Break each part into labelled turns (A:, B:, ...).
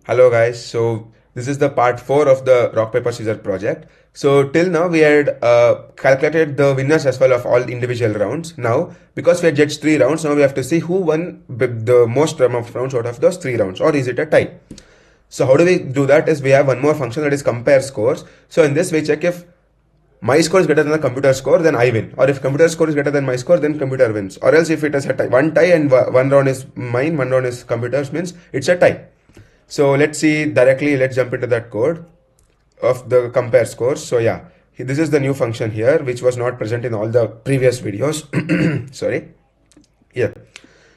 A: Hello guys, so this is the part 4 of the rock paper scissors project. So till now we had calculated the winners as well of all individual rounds. Now because we had judged 3 rounds, now we have to see who won the most number of rounds out of those 3 rounds, or is it a tie. So how do we do that is we have one more function, that is compare scores. So in this we check if my score is greater than the computer score, then I win. Or if computer score is greater than my score, then computer wins. Or else if it is a tie, one tie and one round is mine, one round is computer's, means it's a tie. So let's see directly, let's jump into that code of the compare scores. So yeah, this is the new function here, which was not present in all the previous videos. Sorry. Yeah.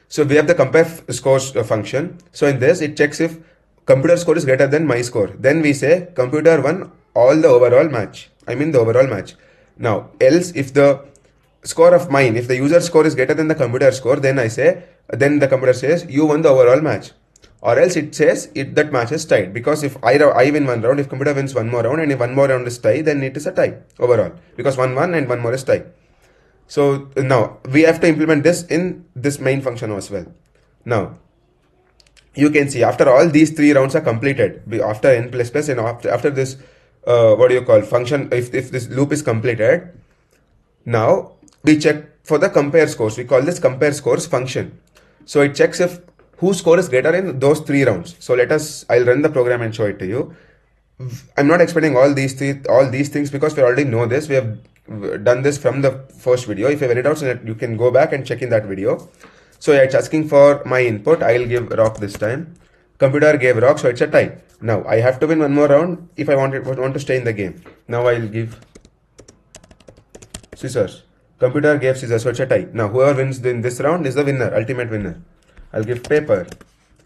A: So we have the compare scores function. So in this, it checks if computer score is greater than my score. Then we say computer won all the overall match. I mean the overall match. Now, else if the score of mine, if the user score is greater than the computer score, then then the computer says you won the overall match. Or else it says that match is tied, because if I win one round, if computer wins one more round, and if one more round is tie, then it is a tie overall, because one and one more is tie. So now we have to implement this in this main function as well. Now you can see after all these 3 rounds are completed, after n plus plus and after this what do you call function, if this loop is completed, now we check for the compare scores. We call this compare scores function. So it checks if whose score is greater in those 3 rounds. So I'll run the program and show it to you. I'm not explaining all these things because we already know this. We have done this from the first video. If you have any doubts, you can go back and check in that video. So yeah, it's asking for my input. I'll give rock this time. Computer gave rock, so it's a tie. Now I have to win one more round if I want to stay in the game. Now I'll give scissors. Computer gave scissors, so it's a tie. Now whoever wins in this round is the winner, ultimate winner. I'll give paper.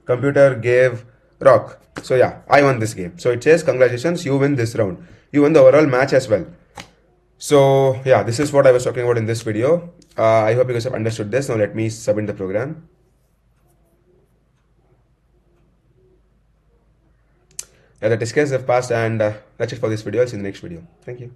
A: Computer gave rock. So yeah, I won this game. So it says congratulations, you win this round. You won the overall match as well. So yeah, this is what I was talking about in this video. I hope you guys have understood this. Now let me submit the program. Yeah, the test cases have passed, and that's it for this video. I'll see you in the next video. Thank you.